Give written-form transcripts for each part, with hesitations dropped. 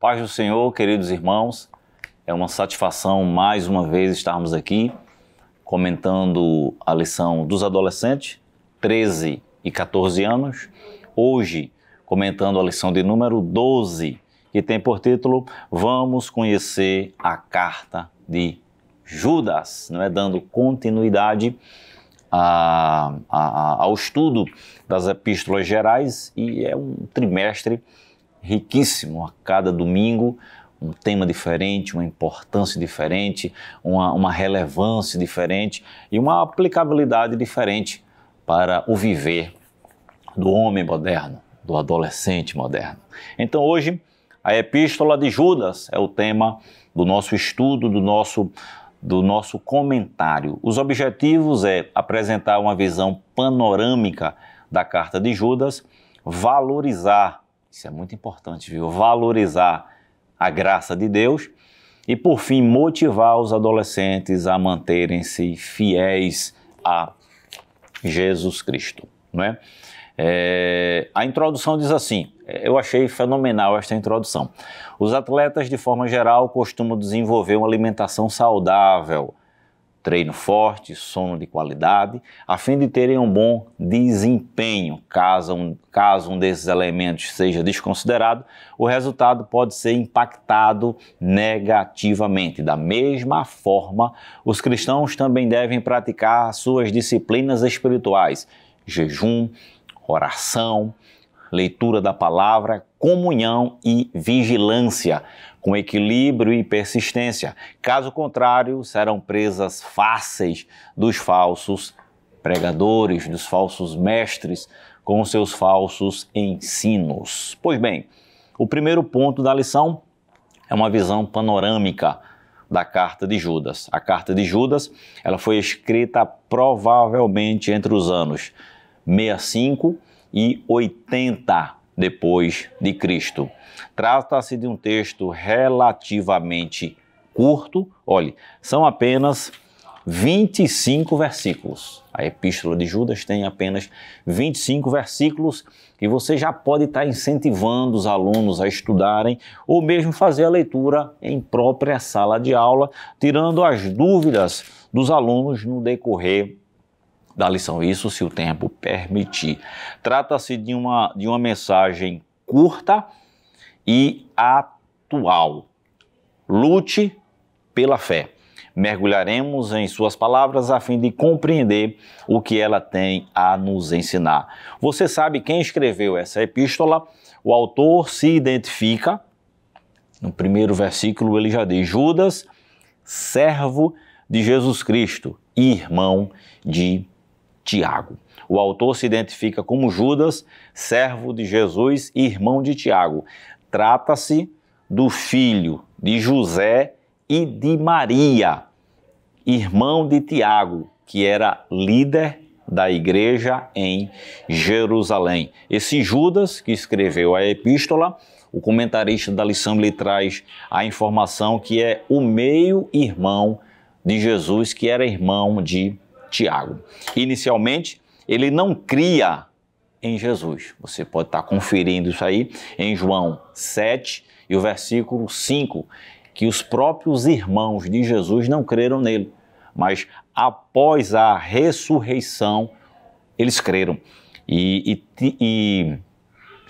Paz do Senhor, queridos irmãos, é uma satisfação mais uma vez estarmos aqui comentando a lição dos adolescentes, 13 e 14 anos. Hoje, comentando a lição de número 12, que tem por título Vamos conhecer a carta de Judas, não é? Dando continuidade ao estudo das epístolas gerais, e é um trimestre riquíssimo. A cada domingo um tema diferente, uma importância diferente, uma relevância diferente e uma aplicabilidade diferente para o viver do homem moderno, do adolescente moderno. Então hoje a epístola de Judas é o tema do nosso estudo, do nosso comentário. Os objetivos é apresentar uma visão panorâmica da carta de Judas, valorizar, isso é muito importante, viu? Valorizar a graça de Deus e, por fim, motivar os adolescentes a manterem-se fiéis a Jesus Cristo, não é? A introdução diz assim, eu achei fenomenal esta introdução. Os atletas, de forma geral, costumam desenvolver uma alimentação saudável, treino forte, sono de qualidade, a fim de terem um bom desempenho. Caso um desses elementos seja desconsiderado, o resultado pode ser impactado negativamente. Da mesma forma, os cristãos também devem praticar suas disciplinas espirituais, jejum, oração, leitura da palavra, comunhão e vigilância, com equilíbrio e persistência. Caso contrário, serão presas fáceis dos falsos pregadores, dos falsos mestres, com seus falsos ensinos. Pois bem, o primeiro ponto da lição é uma visão panorâmica da carta de Judas. A carta de Judas, ela foi escrita provavelmente entre os anos 65 e 80 depois de Cristo. Trata-se de um texto relativamente curto. Olhe, são apenas 25 versículos. A epístola de Judas tem apenas 25 versículos e você já pode estar incentivando os alunos a estudarem ou mesmo fazer a leitura em própria sala de aula, tirando as dúvidas dos alunos no decorrer da lição, isso se o tempo permitir. Trata-se de uma mensagem curta e atual. Lute pela fé. Mergulharemos em suas palavras a fim de compreender o que ela tem a nos ensinar. Você sabe quem escreveu essa epístola? O autor se identifica. No primeiro versículo ele já diz: Judas, servo de Jesus Cristo e irmão de Tiago. O autor se identifica como Judas, servo de Jesus e irmão de Tiago. Trata-se do filho de José e de Maria, irmão de Tiago, que era líder da igreja em Jerusalém. Esse Judas que escreveu a epístola, o comentarista da lição lhe traz a informação que é o meio-irmão de Jesus, que era irmão de Tiago. Inicialmente, ele não cria em Jesus. Você pode estar conferindo isso aí em João 7 e o versículo 5, que os próprios irmãos de Jesus não creram nele, mas após a ressurreição, eles creram. E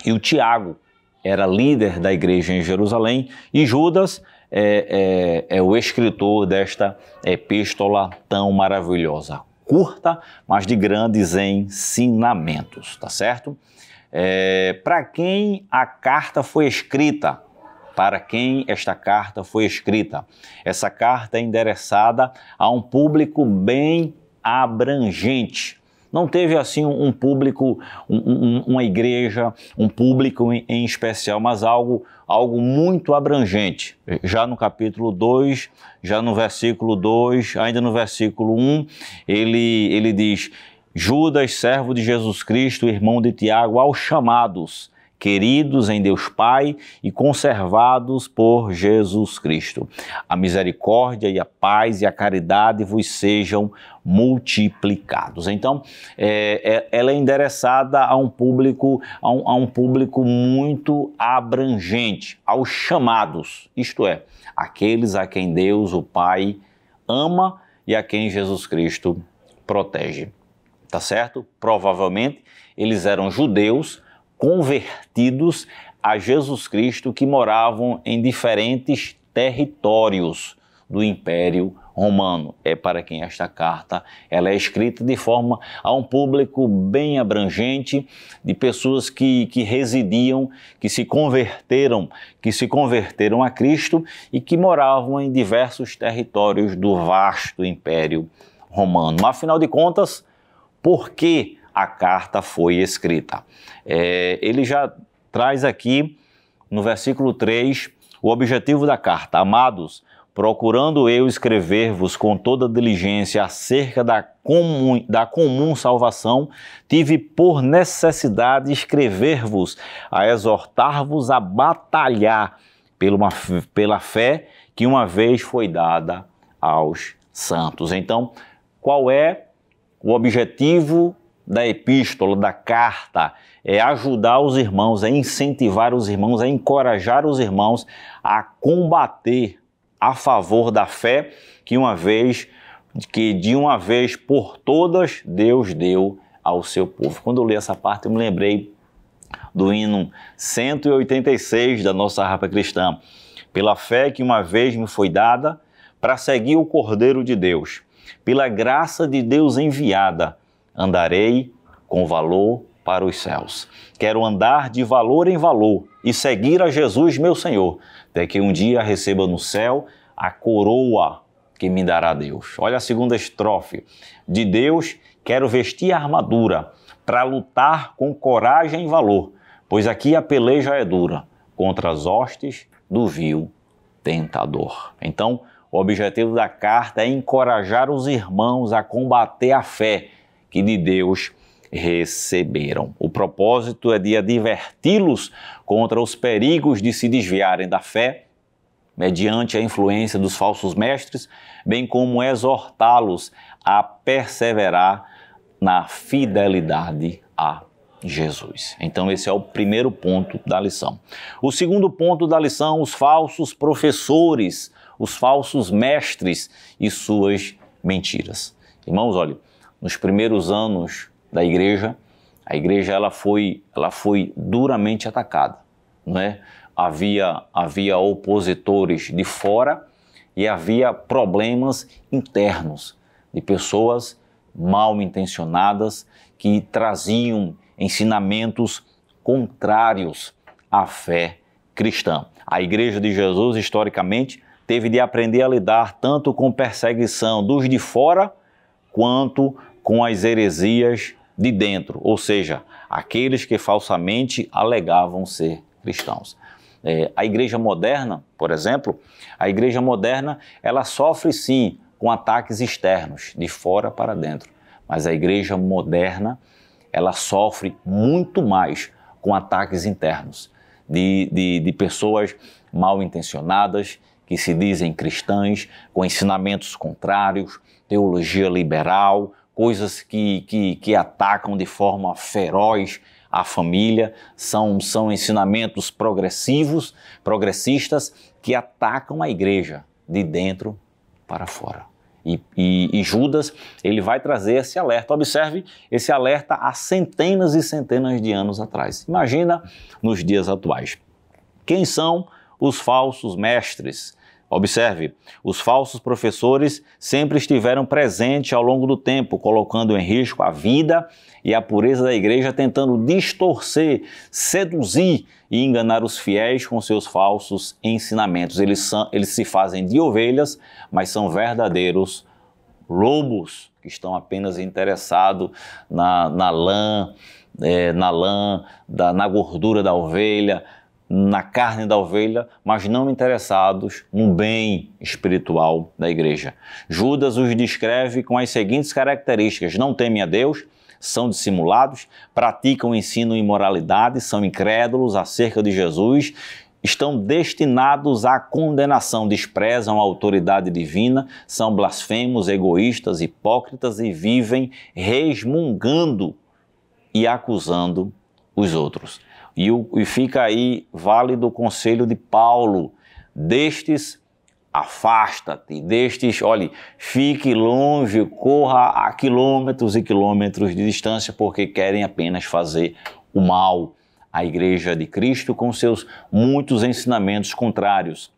o Tiago era líder da igreja em Jerusalém e Judas é o escritor desta epístola tão maravilhosa. Curta, mas de grandes ensinamentos, tá certo? Para quem a carta foi escrita? Para quem esta carta foi escrita? Essa carta é endereçada a um público bem abrangente. Não teve assim um público, uma igreja, um público em especial, mas algo muito abrangente. Já no capítulo 2, já no versículo 2, ainda no versículo 1, ele diz: Judas, servo de Jesus Cristo, irmão de Tiago, aos chamados queridos em Deus Pai e conservados por Jesus Cristo. A misericórdia e a paz e a caridade vos sejam multiplicados. Então, ela é endereçada a um público, a um público muito abrangente, aos chamados, isto é, aqueles a quem Deus, o Pai, ama e a quem Jesus Cristo protege. Tá certo? Provavelmente eles eram judeus convertidos a Jesus Cristo que moravam em diferentes territórios do Império Romano. É para quem esta carta ela é escrita de forma a um público bem abrangente de pessoas que residiam, que se converteram a Cristo e que moravam em diversos territórios do vasto Império Romano. Mas, afinal de contas, por que a carta foi escrita? Ele já traz aqui no versículo 3 o objetivo da carta. Amados, procurando eu escrever-vos com toda diligência acerca da comum salvação, tive por necessidade escrever-vos, a exortar-vos a batalhar pela fé que uma vez foi dada aos santos. Então, qual é o objetivo da epístola, da carta? É ajudar os irmãos, é incentivar os irmãos, é encorajar os irmãos a combater a favor da fé que de uma vez por todas Deus deu ao seu povo. Quando eu li essa parte, eu me lembrei do hino 186 da nossa harpa cristã. Pela fé que uma vez me foi dada para seguir o Cordeiro de Deus, pela graça de Deus enviada, andarei com valor para os céus. Quero andar de valor em valor e seguir a Jesus, meu Senhor, até que um dia receba no céu a coroa que me dará Deus. Olha a segunda estrofe. De Deus quero vestir a armadura para lutar com coragem e valor, pois aqui a peleja é dura contra as hostes do vil tentador. Então, o objetivo da carta é encorajar os irmãos a combater a fé que de Deus receberam. O propósito é de adverti-los contra os perigos de se desviarem da fé, mediante a influência dos falsos mestres, bem como exortá-los a perseverar na fidelidade a Jesus. Então, esse é o primeiro ponto da lição. O segundo ponto da lição, os falsos professores, os falsos mestres e suas mentiras. Irmãos, olha, nos primeiros anos da igreja, a igreja ela foi duramente atacada, não é? Havia opositores de fora e havia problemas internos de pessoas mal intencionadas que traziam ensinamentos contrários à fé cristã. A igreja de Jesus, historicamente, teve de aprender a lidar tanto com perseguição dos de fora quanto com as heresias de dentro, ou seja, aqueles que falsamente alegavam ser cristãos. A igreja moderna, por exemplo, a igreja moderna, ela sofre sim com ataques externos, de fora para dentro, mas a igreja moderna, ela sofre muito mais com ataques internos, de pessoas mal intencionadas, que se dizem cristãs, com ensinamentos contrários, teologia liberal, coisas que atacam de forma feroz a família, são ensinamentos progressistas, que atacam a igreja de dentro para fora. E Judas, ele vai trazer esse alerta. Observe esse alerta há centenas e centenas de anos atrás. Imagina nos dias atuais. Quem são os falsos mestres? Observe, os falsos professores sempre estiveram presentes ao longo do tempo, colocando em risco a vida e a pureza da igreja, tentando distorcer, seduzir e enganar os fiéis com seus falsos ensinamentos. Eles se fazem de ovelhas, mas são verdadeiros lobos que estão apenas interessados na lã, na gordura da ovelha, na carne da ovelha, mas não interessados no bem espiritual da igreja. Judas os descreve com as seguintes características: não temem a Deus, são dissimulados, praticam ensino imoralidade, são incrédulos acerca de Jesus, estão destinados à condenação, desprezam a autoridade divina, são blasfemos, egoístas, hipócritas e vivem resmungando e acusando os outros. E fica aí válido o conselho de Paulo: destes afasta-te, destes, olhe, fique longe, corra a quilômetros e quilômetros de distância, porque querem apenas fazer o mal à Igreja de Cristo com seus muitos ensinamentos contrários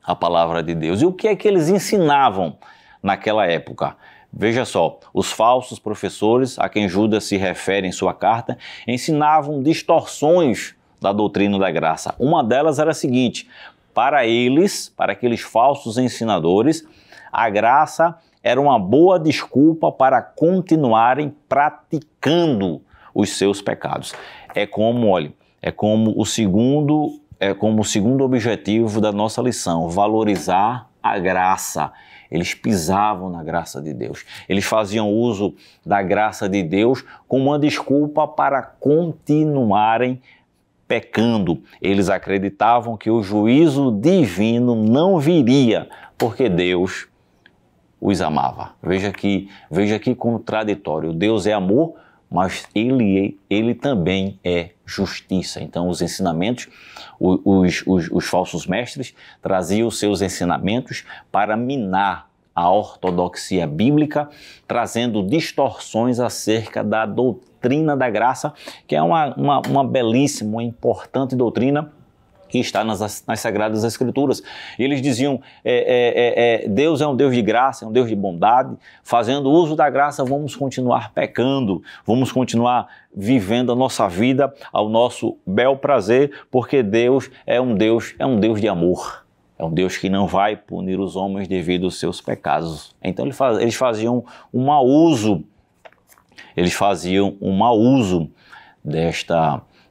à palavra de Deus. E o que é que eles ensinavam naquela época? Veja só, os falsos professores, a quem Judas se refere em sua carta, ensinavam distorções da doutrina da graça. Uma delas era a seguinte: para eles, para aqueles falsos ensinadores, a graça era uma boa desculpa para continuarem praticando os seus pecados. É como o segundo objetivo da nossa lição: valorizar a graça. Eles pisavam na graça de Deus. Eles faziam uso da graça de Deus como uma desculpa para continuarem pecando. Eles acreditavam que o juízo divino não viria porque Deus os amava. Veja que contraditório. Deus é amor, mas ele também é justiça. Então os ensinamentos, os falsos mestres traziam os seus ensinamentos para minar a ortodoxia bíblica, trazendo distorções acerca da doutrina da graça, que é uma belíssima, uma importante doutrina que está nas Sagradas Escrituras. Eles diziam, Deus é um Deus de graça, é um Deus de bondade, fazendo uso da graça vamos continuar pecando, vamos continuar vivendo a nossa vida ao nosso bel prazer, porque Deus é um Deus de amor. É um Deus que não vai punir os homens devido aos seus pecados. Então eles faziam um mau uso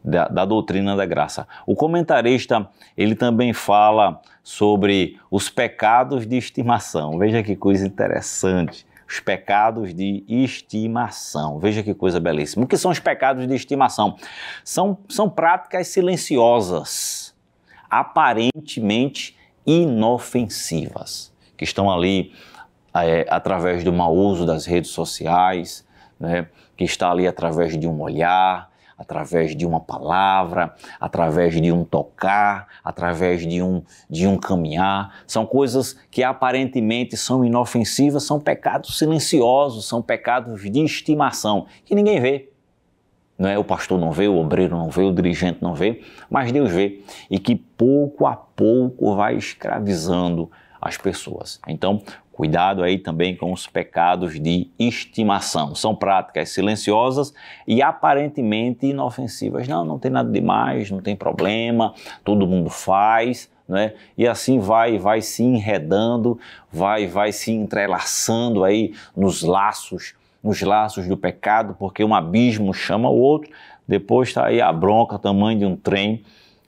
da doutrina da graça. O comentarista, ele também fala sobre os pecados de estimação. Veja que coisa interessante. Os pecados de estimação. Veja que coisa belíssima. O que são os pecados de estimação? São práticas silenciosas, aparentemente inofensivas, que estão ali através do mau uso das redes sociais, né? Que está ali através de um olhar, através de uma palavra, através de um tocar, através de um caminhar. São coisas que aparentemente são inofensivas, são pecados silenciosos, são pecados de estimação, que ninguém vê. Não é? O pastor não vê, o obreiro não vê, o dirigente não vê, mas Deus vê, e que pouco a pouco vai escravizando as pessoas. Então, cuidado aí também com os pecados de estimação. São práticas silenciosas e aparentemente inofensivas. Não tem nada demais, não tem problema, todo mundo faz, né? E assim vai se enredando, vai se entrelaçando aí nos laços do pecado, porque um abismo chama o outro, depois está aí a bronca, tamanho de um trem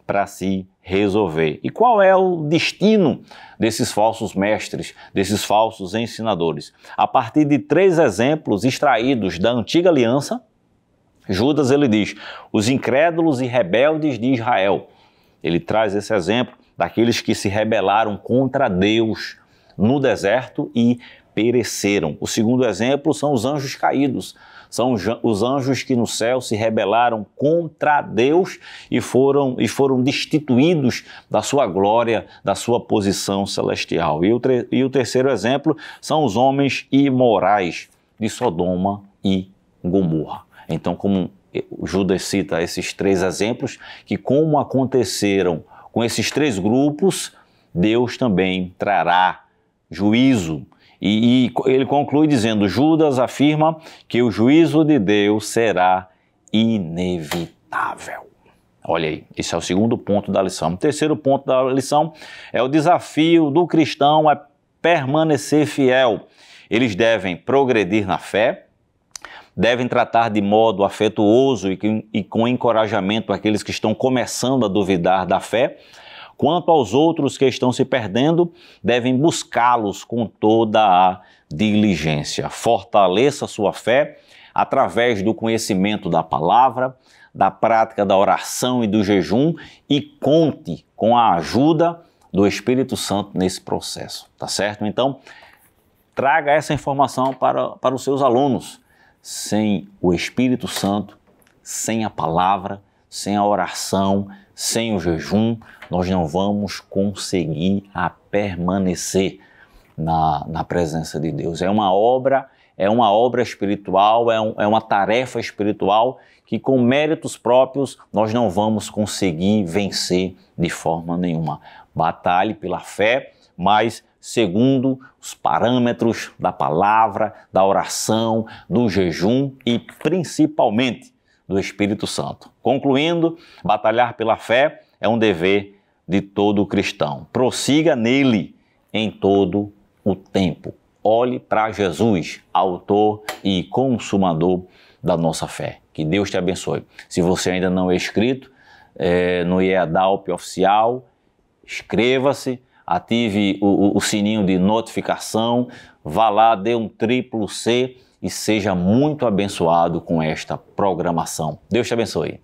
para se resolver. E qual é o destino desses falsos mestres, desses falsos ensinadores? A partir de 3 exemplos extraídos da Antiga Aliança, Judas ele diz, os incrédulos e rebeldes de Israel. Ele traz esse exemplo daqueles que se rebelaram contra Deus no deserto e pereceram. O segundo exemplo são os anjos caídos. São os anjos que no céu se rebelaram contra Deus e foram destituídos da sua glória, da sua posição celestial. E o terceiro exemplo são os homens imorais de Sodoma e Gomorra. Então, como Judas cita esses 3 exemplos, que como aconteceram com esses 3 grupos, Deus também trará juízo. E ele conclui dizendo, Judas afirma que o juízo de Deus será inevitável. Olha aí, esse é o segundo ponto da lição. O terceiro ponto da lição é o desafio do cristão a permanecer fiel. Eles devem progredir na fé, devem tratar de modo afetuoso e com encorajamento aqueles que estão começando a duvidar da fé. Quanto aos outros que estão se perdendo, devem buscá-los com toda a diligência. Fortaleça sua fé, através do conhecimento da palavra, da prática da oração e do jejum, e conte com a ajuda do Espírito Santo nesse processo, tá certo? Então, traga essa informação para os seus alunos. Sem o Espírito Santo, sem a palavra, sem a oração, sem o jejum, nós não vamos conseguir permanecer na presença de Deus. É uma obra espiritual, é uma tarefa espiritual que com méritos próprios nós não vamos conseguir vencer de forma nenhuma. Batalhe pela fé, mas segundo os parâmetros da palavra, da oração, do jejum e principalmente do Espírito Santo. Concluindo, batalhar pela fé é um dever de todo cristão. Prossiga nele em todo o tempo. Olhe para Jesus, autor e consumador da nossa fé. Que Deus te abençoe. Se você ainda não é inscrito no EADALP Oficial, inscreva-se, ative o sininho de notificação, vá lá, dê um triplo C e seja muito abençoado com esta programação. Deus te abençoe.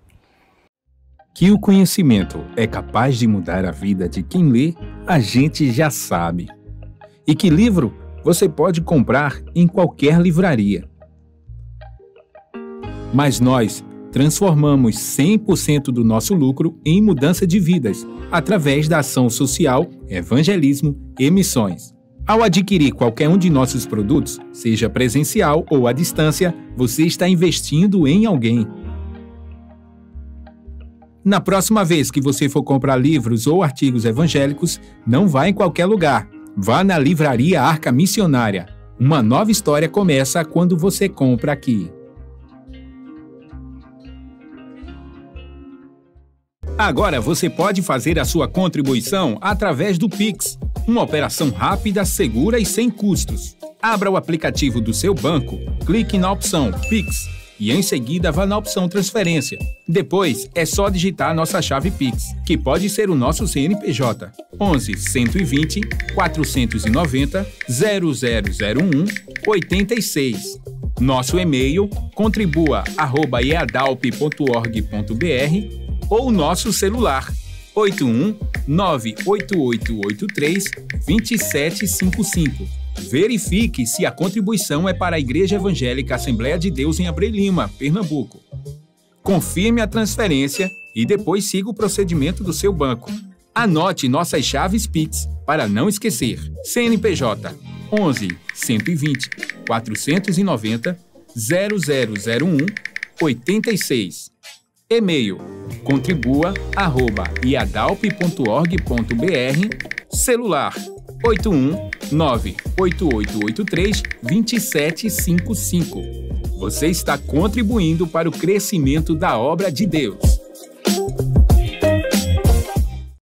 Que o conhecimento é capaz de mudar a vida de quem lê, a gente já sabe. E que livro você pode comprar em qualquer livraria. Mas nós transformamos 100% do nosso lucro em mudança de vidas, através da ação social, evangelismo e missões. Ao adquirir qualquer um de nossos produtos, seja presencial ou à distância, você está investindo em alguém. Na próxima vez que você for comprar livros ou artigos evangélicos, não vá em qualquer lugar. Vá na Livraria Arca Missionária. Uma nova história começa quando você compra aqui. Agora você pode fazer a sua contribuição através do Pix, uma operação rápida, segura e sem custos. Abra o aplicativo do seu banco, clique na opção Pix e em seguida vá na opção Transferência. Depois é só digitar a nossa chave Pix, que pode ser o nosso CNPJ 11 120 490 0001 86. Nosso e-mail contribua@eadalp.org.br ou nosso celular 81 98883 2755. Verifique se a contribuição é para a Igreja Evangélica Assembleia de Deus em Abreu Lima, Pernambuco. Confirme a transferência e depois siga o procedimento do seu banco. Anote nossas chaves Pix para não esquecer. CNPJ 11 120 490 0001 86. E-mail contribua@iadalp.org.br. Celular 81 98883 2755. Você está contribuindo para o crescimento da obra de Deus.